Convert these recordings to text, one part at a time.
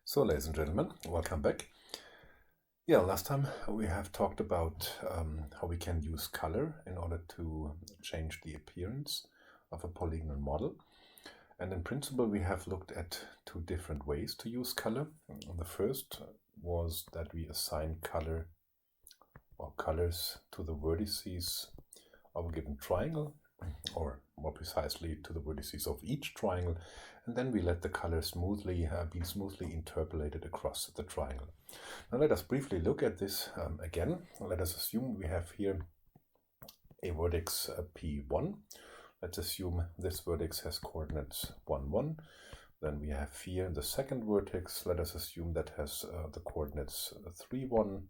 So, ladies and gentlemen, welcome back. Yeah, last time we have talked about how we can use color in order to change the appearance of a polygonal model. And in principle, we have looked at two different ways to use color. The first was that we assign color or colors to the vertices of a given triangle, or more precisely to the vertices of each triangle, and then we let the color be smoothly interpolated across the triangle. Now let us briefly look at this again. Let us assume we have here a vertex P1. Let's assume this vertex has coordinates 1, 1. Then we have here the second vertex. Let us assume that has the coordinates 3, 1.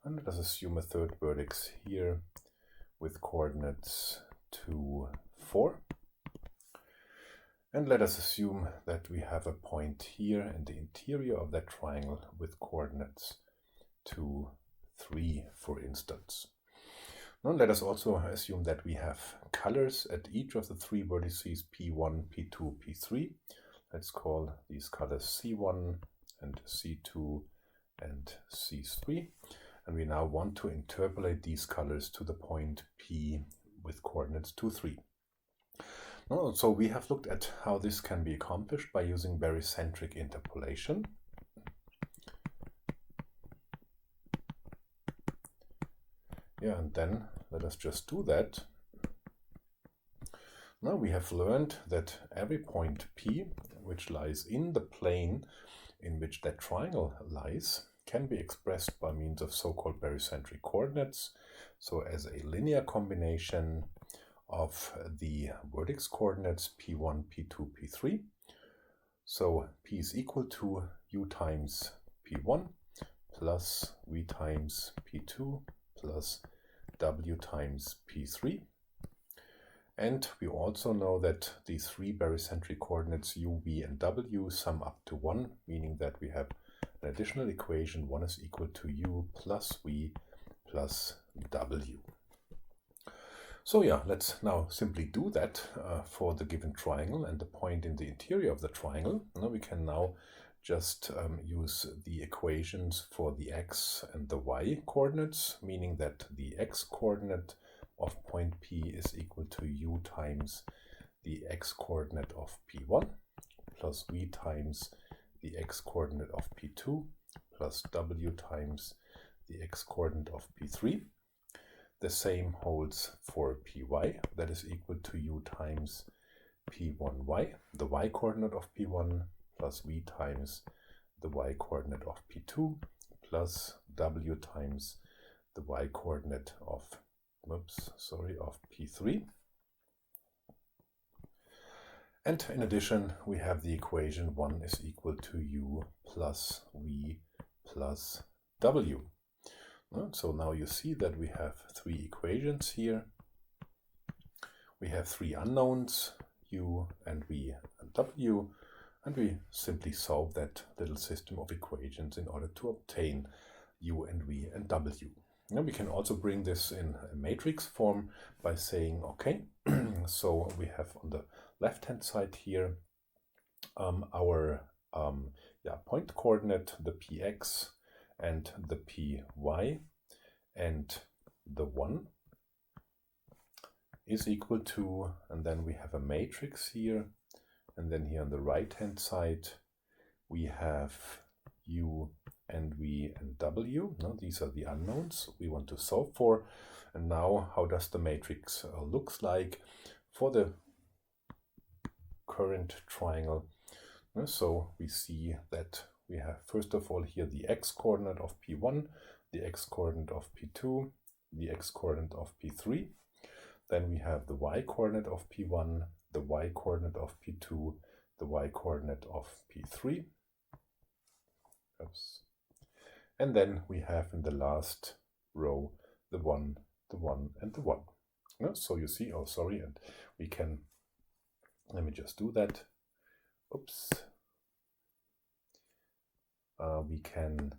And let us assume a third vertex here with coordinates 2, 4. And let us assume that we have a point here in the interior of that triangle with coordinates 2, 3, for instance. Now let us also assume that we have colors at each of the three vertices P1, P2, P3. Let's call these colors C1 and C2 and C3. And we now want to interpolate these colors to the point P with coordinates 2, 3. So we have looked at how this can be accomplished by using barycentric interpolation. Yeah, and then let us just do that. Now we have learned that every point P, which lies in the plane in which that triangle lies, can be expressed by means of so-called barycentric coordinates. So as a linear combination of the vertex coordinates P1, P2, P3. So P is equal to U times P1 plus V times P2 plus W times P3. And we also know that these three barycentric coordinates U, V, and W sum up to 1, meaning that we have an additional equation. 1 is equal to U plus V plus W. So yeah, let's now simply do that for the given triangle and the point in the interior of the triangle. Now we can now just use the equations for the x and the y coordinates, meaning that the x coordinate of point P is equal to U times the x coordinate of P1 plus V times the x coordinate of P2 plus W times the x coordinate of P3. The same holds for Py, that is equal to U times P1y, the y coordinate of P1, plus V times the y coordinate of P2, plus W times the y coordinate of P3. And in addition, we have the equation 1 is equal to U plus V plus W. So now you see that we have three equations here. We have three unknowns, U and V and W, and we simply solve that little system of equations in order to obtain U and V and W. Now we can also bring this in a matrix form by saying, okay, so we have on the left-hand side here our point coordinate, the Px, and the Py, and the 1 is equal to, and then we have a matrix here, and then here on the right hand side we have U and V and W. Now these are the unknowns we want to solve for. And now how does the matrix looks like for the current triangle? So we see that we have first of all here the x coordinate of P1, the x coordinate of P2, the x coordinate of P3. Then we have the y coordinate of P1, the y coordinate of P2, the y coordinate of P3. Oops. And then we have in the last row the 1, the 1, and the 1. So you see, and we can, let me just do that. Oops. We can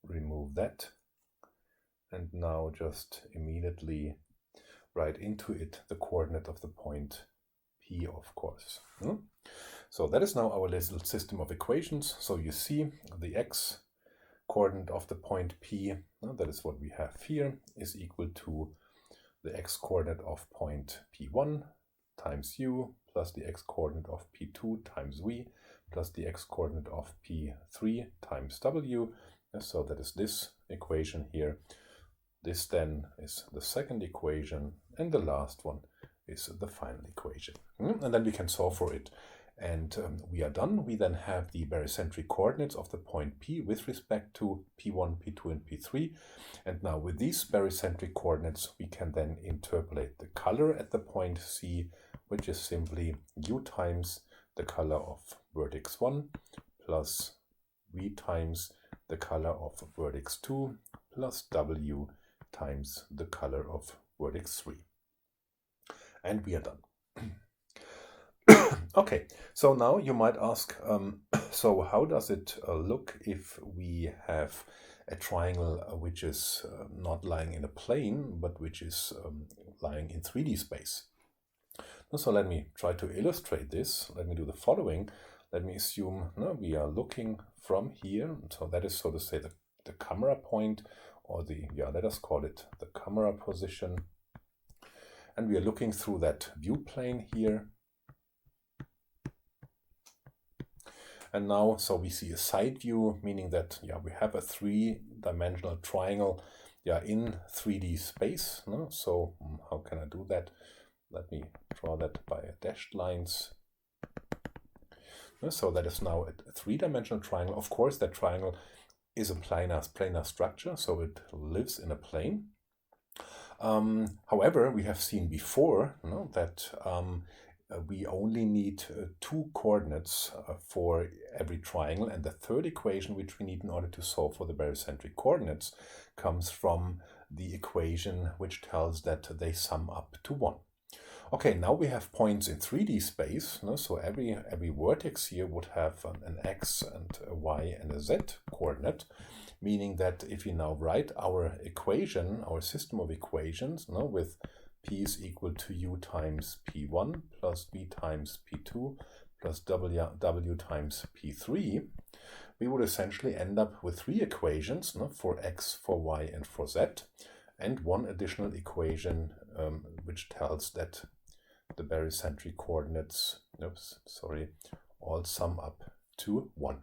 remove that, and now just immediately write into it the coordinate of the point P, of course. So that is now our little system of equations. So you see the x coordinate of the point P, that is what we have here, is equal to the x coordinate of point P1 times u plus the x coordinate of P2 times v plus the x coordinate of P3 times w. So that is this equation here. This then is the second equation, and the last one is the final equation. And then we can solve for it. And we are done. We then have the barycentric coordinates of the point P with respect to P1, P2, and P3. And now with these barycentric coordinates, we can then interpolate the color at the point C, which is simply u times the color of vertex 1 plus v times the color of vertex 2 plus w times the color of vertex 3. And we are done. Okay, so now you might ask, so how does it look if we have a triangle which is not lying in a plane, but which is lying in 3D space? So let me try to illustrate this. Let me do the following. Let me assume we are looking from here. So that is, so to say, the camera point, or let us call it the camera position. And we are looking through that view plane here. And now, so we see a side view, meaning that we have a 3-dimensional triangle in 3D space. So how can I do that? Let me draw that by dashed lines. So that is now a 3-dimensional triangle. Of course, that triangle is a planar structure, so it lives in a plane. However, we have seen before that we only need 2 coordinates for every triangle, and the third equation which we need in order to solve for the barycentric coordinates comes from the equation which tells that they sum up to 1. Okay, now we have points in 3D space, so every vertex here would have an x and a y and a z coordinate, meaning that if we now write our equation, our system of equations, with P is equal to u times P1 plus v times P2 plus w times P3, we would essentially end up with 3 equations for x, for y, and for z, and 1 additional equation which tells that the barycentric coordinates, all sum up to 1.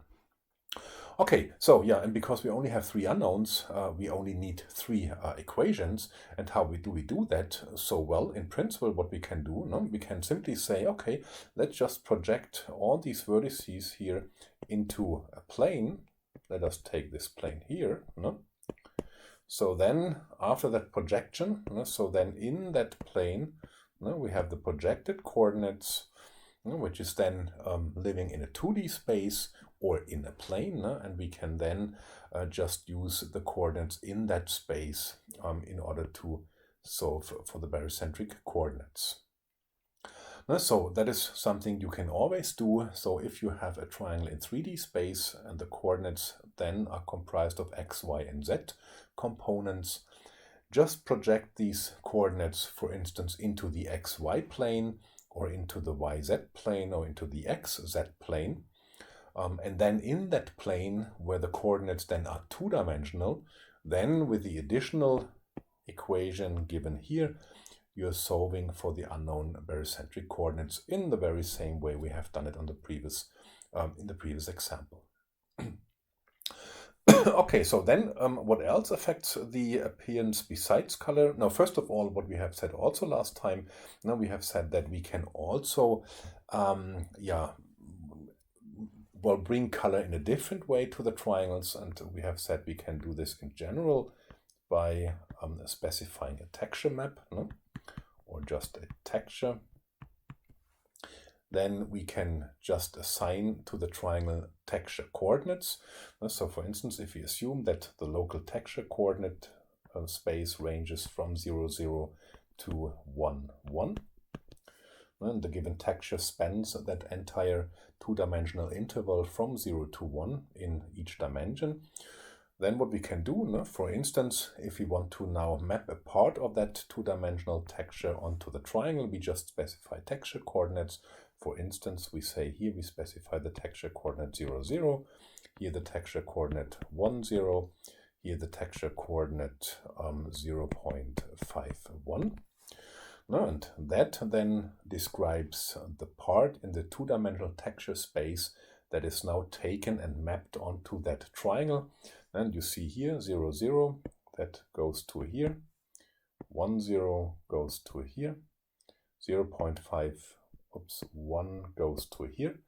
Okay, so and because we only have 3 unknowns, we only need 3 equations. And how do we do that? So, well, in principle, what we can do, we can simply say, okay, let's just project all these vertices here into a plane. Let us take this plane here. So then, after that projection, so then in that plane, we have the projected coordinates, which is then living in a 2D space or in a plane, and we can then just use the coordinates in that space in order to solve for the barycentric coordinates. So that is something you can always do. So if you have a triangle in 3D space and the coordinates then are comprised of x, y, and z components, just project these coordinates, for instance, into the xy plane or into the yz plane or into the xz plane. And then in that plane where the coordinates then are 2-dimensional, then with the additional equation given here, you're solving for the unknown barycentric coordinates in the very same way we have done it on the previous, in the previous example. Okay, so then what else affects the appearance besides color? Now, first of all, what we have said also last time, now we have said that we can also bring color in a different way to the triangles, and we have said we can do this in general by specifying a texture map, or just a texture. Then we can just assign to the triangle texture coordinates. So for instance, if we assume that the local texture coordinate space ranges from 0, 0 to 1, 1, and the given texture spans that entire 2-dimensional interval from 0 to 1 in each dimension, then what we can do, for instance, if we want to now map a part of that 2-dimensional texture onto the triangle, we just specify texture coordinates. for instance, we say here we specify the texture coordinate 0, 0, here the texture coordinate 1, 0, here the texture coordinate 0.51. And that then describes the part in the two-dimensional texture space that is now taken and mapped onto that triangle. And you see here 0, 0, that goes to here, 1, 0 goes to here, 0.1 goes to here,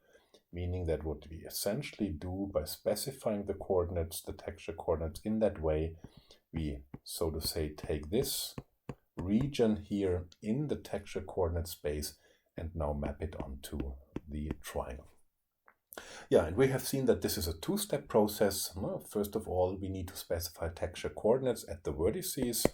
meaning that what we essentially do by specifying the coordinates, the texture coordinates in that way, we, so to say, take this region here in the texture coordinate space and now map it onto the triangle. Yeah, and we have seen that this is a two-step process. First of all, we need to specify texture coordinates at the vertices.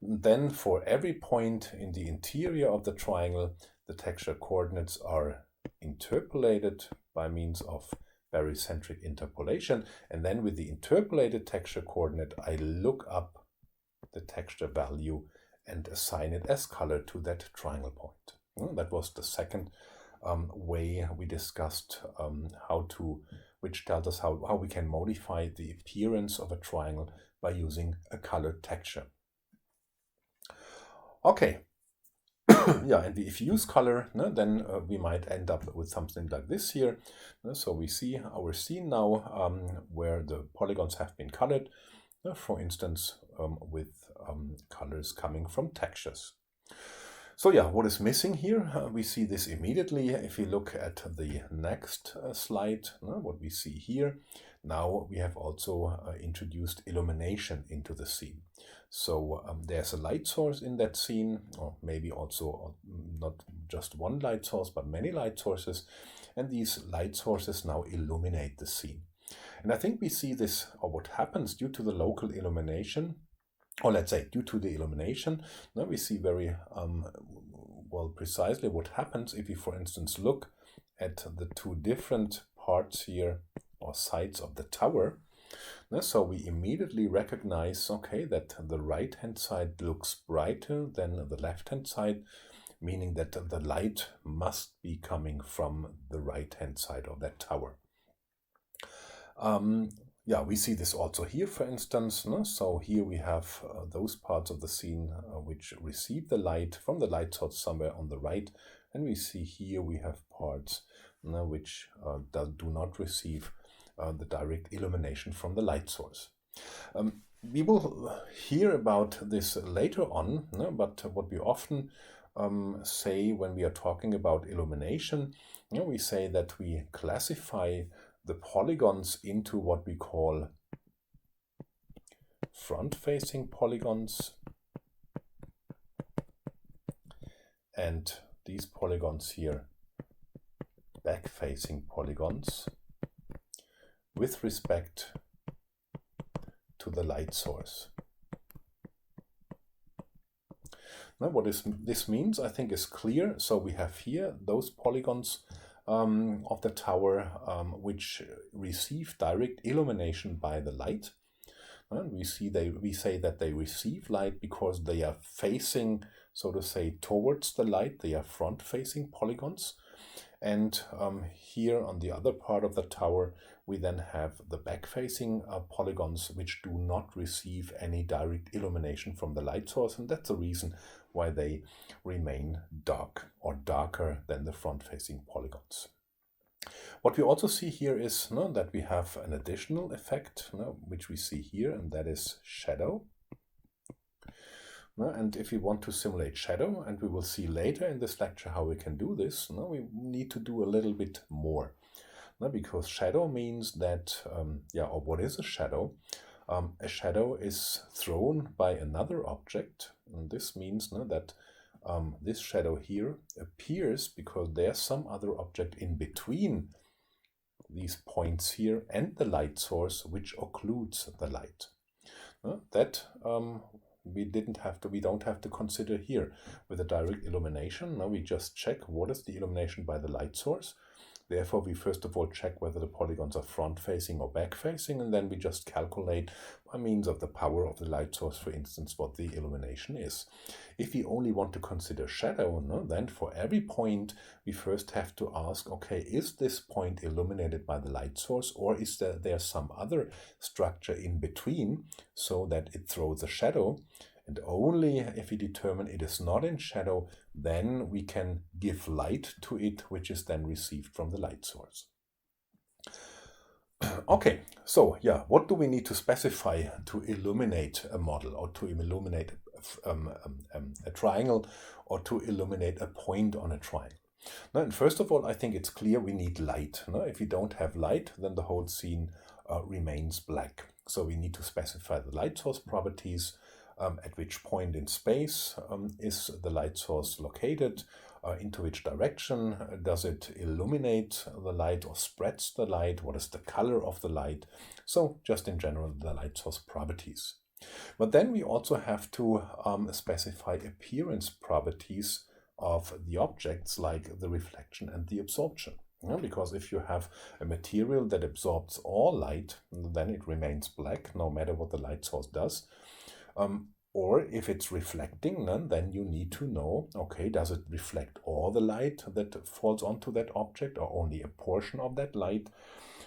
Then for every point in the interior of the triangle, the texture coordinates are interpolated by means of barycentric interpolation. And then with the interpolated texture coordinate, I look up the texture value and assign it as color to that triangle point. That was the second way we discussed which tells us how we can modify the appearance of a triangle by using a colored texture. Okay, yeah, and if you use color, then we might end up with something like this here. So we see our scene now where the polygons have been colored, for instance, with colors coming from textures. So yeah, what is missing here? We see this immediately if we look at the next slide. What we see here, now we have also introduced illumination into the scene. So there's a light source in that scene, or maybe also not just one light source, but many light sources. And these light sources now illuminate the scene. And I think we see this, or what happens due to the local illumination, or let's say due to the illumination, now we see very well precisely what happens if we, for instance, look at the two different parts here or sides of the tower. So we immediately recognize, okay, that the right-hand side looks brighter than the left-hand side, meaning that the light must be coming from the right-hand side of that tower. Yeah, we see this also here, for instance. So here we have those parts of the scene which receive the light from the light source somewhere on the right. And we see here we have parts which do not receive the direct illumination from the light source. We will hear about this later on, but what we often say when we are talking about illumination, we say that we classify the polygons into what we call front-facing polygons, and these polygons here back-facing polygons with respect to the light source. Now what this means, I think, is clear. So we have here those polygons of the tower which receive direct illumination by the light. And we say that they receive light because they are facing, so to say, towards the light. They are front-facing polygons. And here on the other part of the tower, we then have the back-facing polygons which do not receive any direct illumination from the light source. And that's the reason why they remain dark or darker than the front-facing polygons. What we also see here is that we have an additional effect, which we see here, and that is shadow. And if we want to simulate shadow, and we will see later in this lecture how we can do this, we need to do a little bit more. Because shadow means that, or what is a shadow? A shadow is thrown by another object, and this means that this shadow here appears because there's some other object in between these points here and the light source which occludes the light. That we don't have to consider here with a direct illumination. Now we just check what is the illumination by the light source. Therefore, we first of all check whether the polygons are front-facing or back-facing, and then we just calculate by means of the power of the light source, for instance, what the illumination is. If we only want to consider shadow, no, then for every point, we first have to ask, okay, is this point illuminated by the light source, or is there some other structure in between so that it throws a shadow? And only if we determine it is not in shadow, then we can give light to it, which is then received from the light source. Okay, so yeah, what do we need to specify to illuminate a model, or to illuminate a triangle, or to illuminate a point on a triangle? Now, and first of all, I think it's clear we need light. No? If we don't have light, then the whole scene remains black. So we need to specify the light source properties. At which point in space is the light source located, into which direction does it illuminate the light or spreads the light, what is the color of the light. So just in general, the light source properties. But then we also have to specify appearance properties of the objects, like the reflection and the absorption. Because if you have a material that absorbs all light, then it remains black no matter what the light source does. Or if it's reflecting, then you need to know, okay, does it reflect all the light that falls onto that object, or only a portion of that light?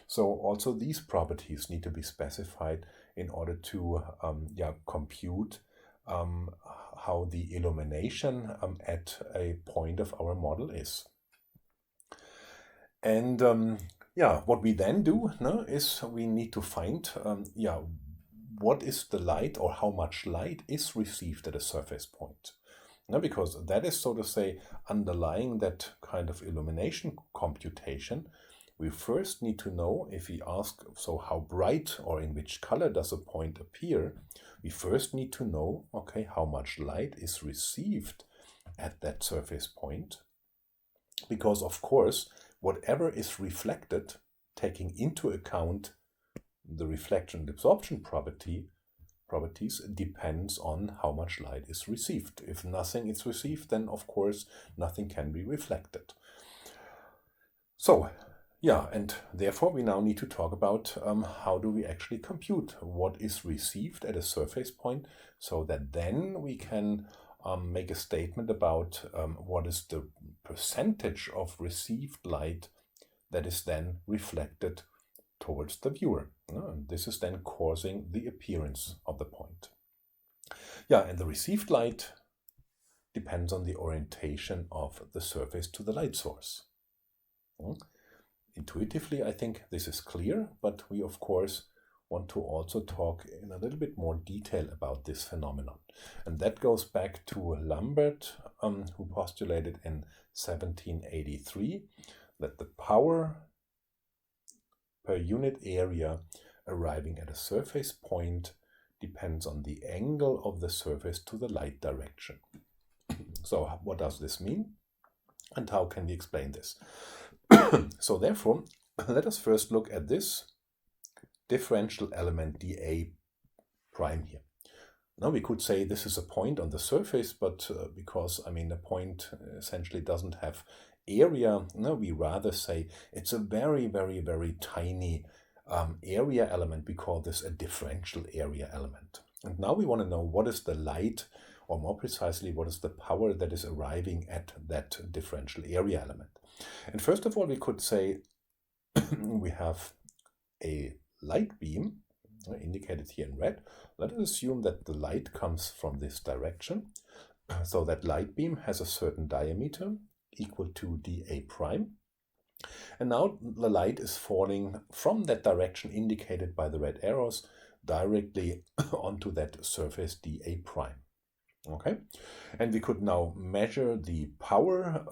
So also these properties need to be specified in order to compute how the illumination at a point of our model is. And what we then do is we need to find what is the light, or how much light is received at a surface point. Because that is, so to say, underlying that kind of illumination computation. We first need to know, if we ask, so how bright or in which color does a point appear, we first need to know, okay, how much light is received at that surface point. Because, of course, whatever is reflected, taking into account the reflection and absorption properties, depends on how much light is received. If nothing is received, then of course nothing can be reflected. So and therefore we now need to talk about how do we actually compute what is received at a surface point, so that then we can make a statement about what is the percentage of received light that is then reflected towards the viewer. And this is then causing the appearance of the point. And the received light depends on the orientation of the surface to the light source. Intuitively, I think this is clear, but we of course want to also talk in a little bit more detail about this phenomenon. And that goes back to Lambert, who postulated in 1783 that the power per unit area arriving at a surface point depends on the angle of the surface to the light direction. So what does this mean, and how can we explain this? So therefore, let us first look at this differential element dA prime here. Now we could say this is a point on the surface, but because a point essentially doesn't have area, we rather say it's a very, very, very tiny area element. We call this a differential area element. And now we want to know what is the light, or more precisely, what is the power that is arriving at that differential area element. And first of all, we could say we have a light beam indicated here in red. Let us assume that the light comes from this direction. So that light beam has a certain diameter equal to dA prime. And now the light is falling from that direction indicated by the red arrows directly onto that surface dA prime. Okay, and we could now measure the power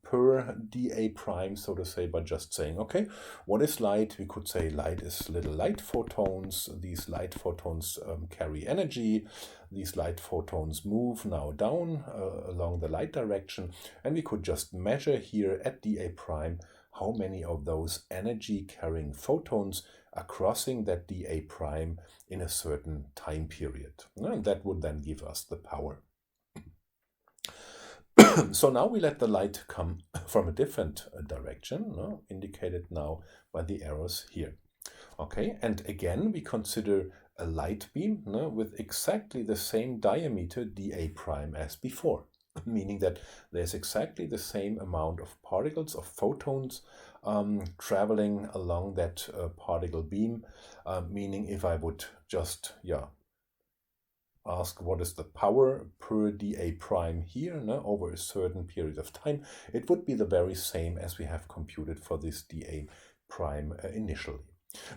per dA prime, so to say, by just saying, okay, what is light? We could say light is little light photons. These light photons carry energy. These light photons move now down along the light direction, and we could just measure here at dA prime how many of those energy carrying photons are crossing that dA prime in a certain time period. And that would then give us the power. So now we let the light come from a different direction, no? Indicated now by the arrows here. Okay, and again we consider a light beam, no, with exactly the same diameter dA prime as before, meaning that there's exactly the same amount of particles, of photons, traveling along that particle beam, meaning if I would just, ask what is the power per dA prime here, no, over a certain period of time, it would be the very same as we have computed for this dA prime initially.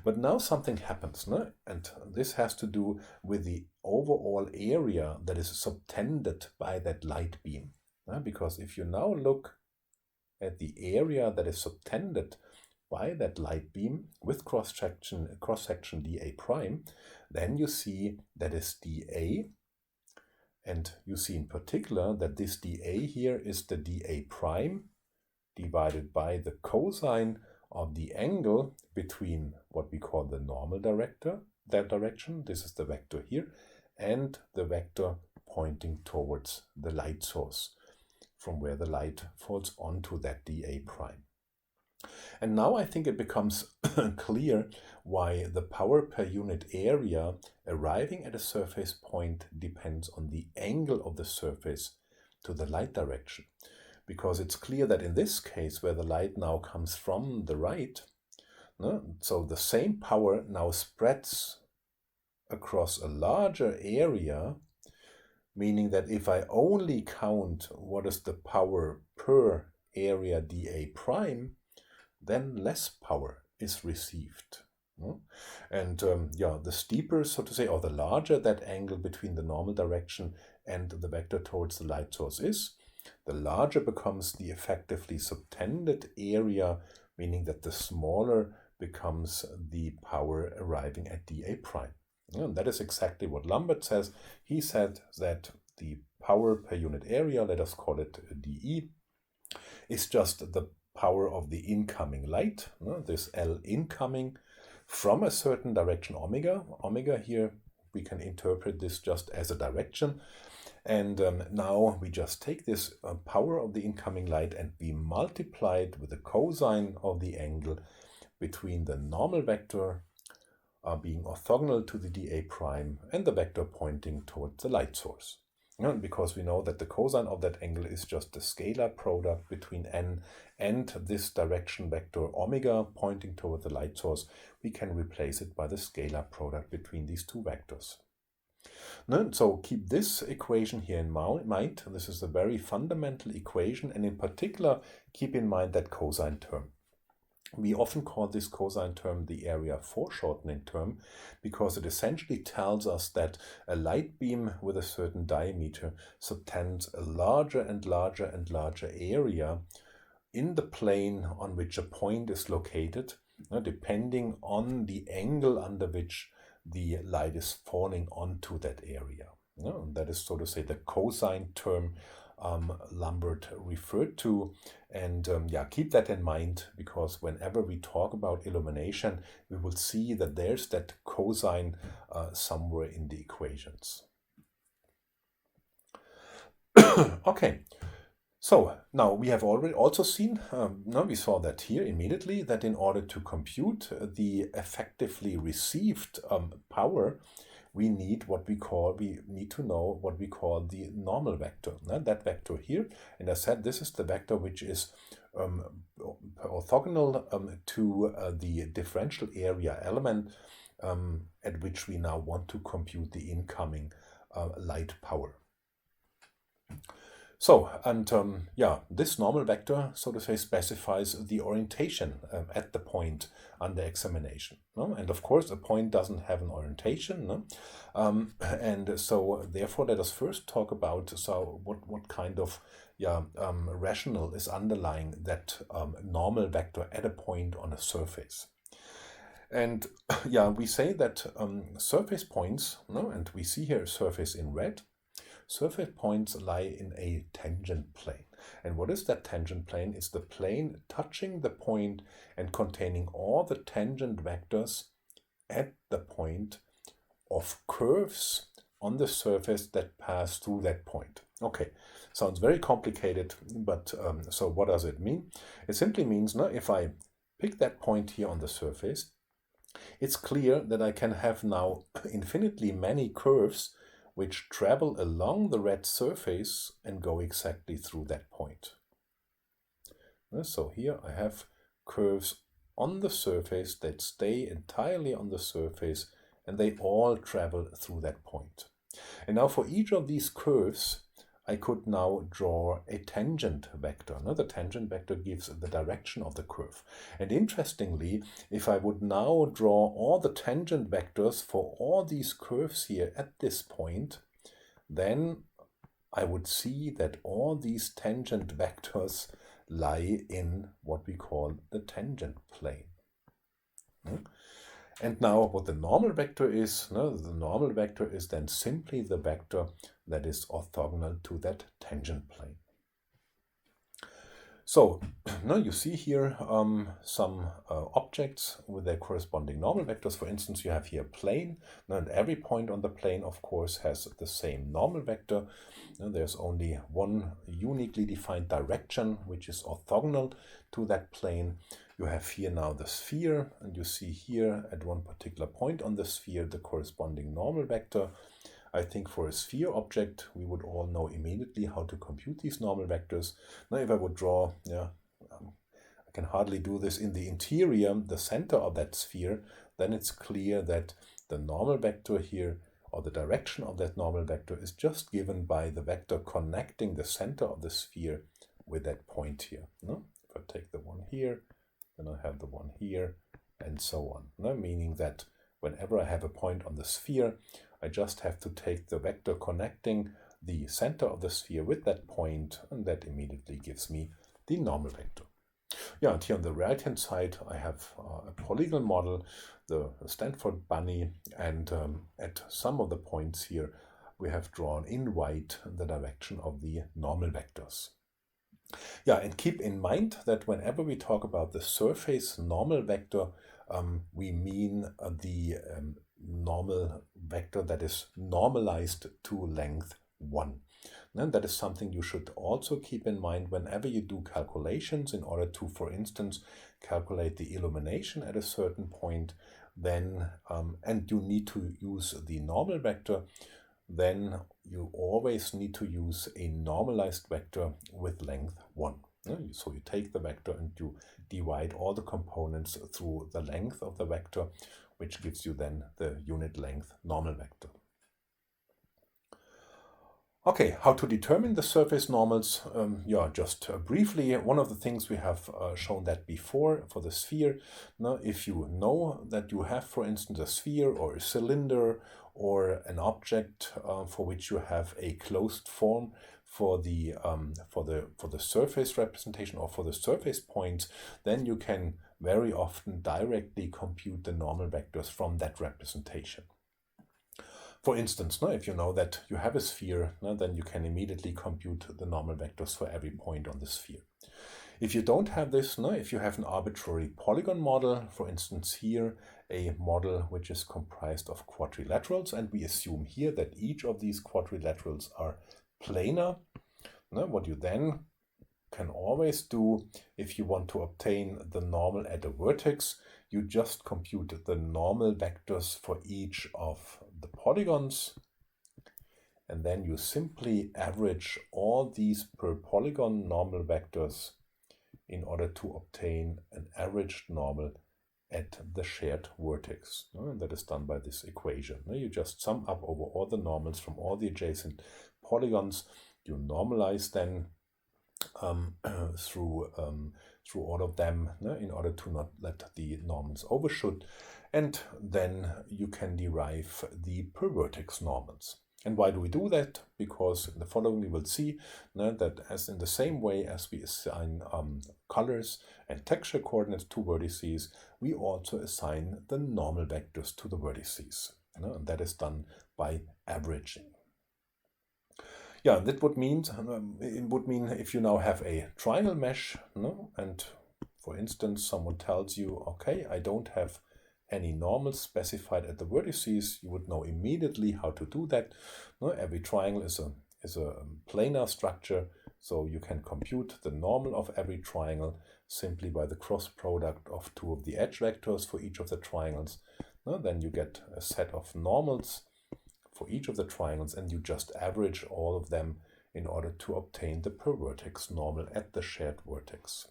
But now something happens, no? And this has to do with the overall area that is subtended by that light beam. Because if you now look at the area that is subtended by that light beam with cross-section dA prime, then you see that is dA, and you see in particular that this dA here is the dA prime divided by the cosine of the angle between what we call the normal direction, this is the vector here, and the vector pointing towards the light source, from where the light falls onto that dA prime. And now I think it becomes clear why the power per unit area arriving at a surface point depends on the angle of the surface to the light direction. Because it's clear that in this case, where the light now comes from the right, no, so the same power now spreads across a larger area, meaning that if I only count what is the power per area dA prime, then less power is received. And the steeper, so to say, or the larger that angle between the normal direction and the vector towards the light source is, the larger becomes the effectively subtended area, meaning that the smaller becomes the power arriving at dA prime. And that is exactly what Lambert says. He said that the power per unit area, let us call it dE, is just the power of the incoming light, this L incoming from a certain direction omega. Omega here, we can interpret this just as a direction. And now we just take this power of the incoming light and we multiply it with the cosine of the angle between the normal vector being orthogonal to the dA prime and the vector pointing towards the light source. Because we know that the cosine of that angle is just the scalar product between n and this direction vector omega pointing toward the light source, we can replace it by the scalar product between these two vectors. So keep this equation here in mind. This is a very fundamental equation, and in particular keep in mind that cosine term. We often call this cosine term the area foreshortening term because it essentially tells us that a light beam with a certain diameter subtends a larger and larger and larger area in the plane on which a point is located, depending on the angle under which the light is falling onto that area. That is, so to say, the cosine term Lambert referred to, and keep that in mind, because whenever we talk about illumination, we will see that there's that cosine somewhere in the equations. Okay, so now we have already also seen, we saw that here immediately, that in order to compute the effectively received power, we need to know what we call the normal vector, that vector here. And I said this is the vector which is orthogonal to the differential area element at which we now want to compute the incoming light power. So, and this normal vector, so to say, specifies the orientation at the point under examination. And of course, a point doesn't have an orientation. And so, therefore, let us first talk about what kind of rationale is underlying that normal vector at a point on a surface. And we say that surface points, and we see here a surface in red. Surface points lie in a tangent plane. And what is that tangent plane? It's the plane touching the point and containing all the tangent vectors at the point of curves on the surface that pass through that point. Okay, sounds very complicated, but so what does it mean? It simply means, no, if I pick that point here on the surface, it's clear that I can have now infinitely many curves which travel along the red surface and go exactly through that point. So here I have curves on the surface that stay entirely on the surface, and they all travel through that point. And now for each of these curves, I could now draw a tangent vector. Now the tangent vector gives the direction of the curve. And interestingly, if I would now draw all the tangent vectors for all these curves here at this point, then I would see that all these tangent vectors lie in what we call the tangent plane. And now what the normal vector is, the normal vector is then simply the vector that is orthogonal to that tangent plane. So now you see here some objects with their corresponding normal vectors. For instance, you have here a plane, and every point on the plane, of course, has the same normal vector. There's only one uniquely defined direction, which is orthogonal to that plane. You have here now the sphere, and you see here at one particular point on the sphere the corresponding normal vector. I think for a sphere object, we would all know immediately how to compute these normal vectors. Now, if I would draw, I can hardly do this in the interior, the center of that sphere, then it's clear that the normal vector here, or the direction of that normal vector, is just given by the vector connecting the center of the sphere with that point here. If I take the one here, then I have the one here, and so on. Meaning that whenever I have a point on the sphere, I just have to take the vector connecting the center of the sphere with that point, and that immediately gives me the normal vector. Yeah, and here on the right-hand side, I have a polygon model, the Stanford bunny, and at some of the points here, we have drawn in white the direction of the normal vectors. Yeah, and keep in mind that whenever we talk about the surface normal vector, we mean the normal vector that is normalized to length 1. And that is something you should also keep in mind whenever you do calculations in order to, for instance, calculate the illumination at a certain point, then and you need to use the normal vector, then you always need to use a normalized vector with length 1. So you take the vector and you divide all the components through the length of the vector, which gives you then the unit length normal vector. Okay, how to determine the surface normals? Just briefly, one of the things we have shown that before for the sphere. Now, if you know that you have, for instance, a sphere or a cylinder or an object for which you have a closed form for the surface representation or for the surface points, then you can very often directly compute the normal vectors from that representation. For instance, if you know that you have a sphere, then you can immediately compute the normal vectors for every point on the sphere. If you don't have this, if you have an arbitrary polygon model, for instance here, a model which is comprised of quadrilaterals, and we assume here that each of these quadrilaterals are planar, what you then can always do, if you want to obtain the normal at a vertex, you just compute the normal vectors for each of the polygons, and then you simply average all these per polygon normal vectors in order to obtain an averaged normal at the shared vertex. And that is done by this equation. You just sum up over all the normals from all the adjacent polygons. You normalize then through all of them in order to not let the normals overshoot, and then you can derive the per vertex normals. And why do we do that? Because in the following we will see that as in the same way as we assign colors and texture coordinates to vertices, we also assign the normal vectors to the vertices. And that is done by averaging. Yeah, that would mean if you now have a triangle mesh, and for instance someone tells you, okay, I don't have any normals specified at the vertices, you would know immediately how to do that. No, every triangle is a planar structure, so you can compute the normal of every triangle simply by the cross product of two of the edge vectors for each of the triangles. No, then you get a set of normals for each of the triangles, and you just average all of them in order to obtain the per vertex normal at the shared vertex.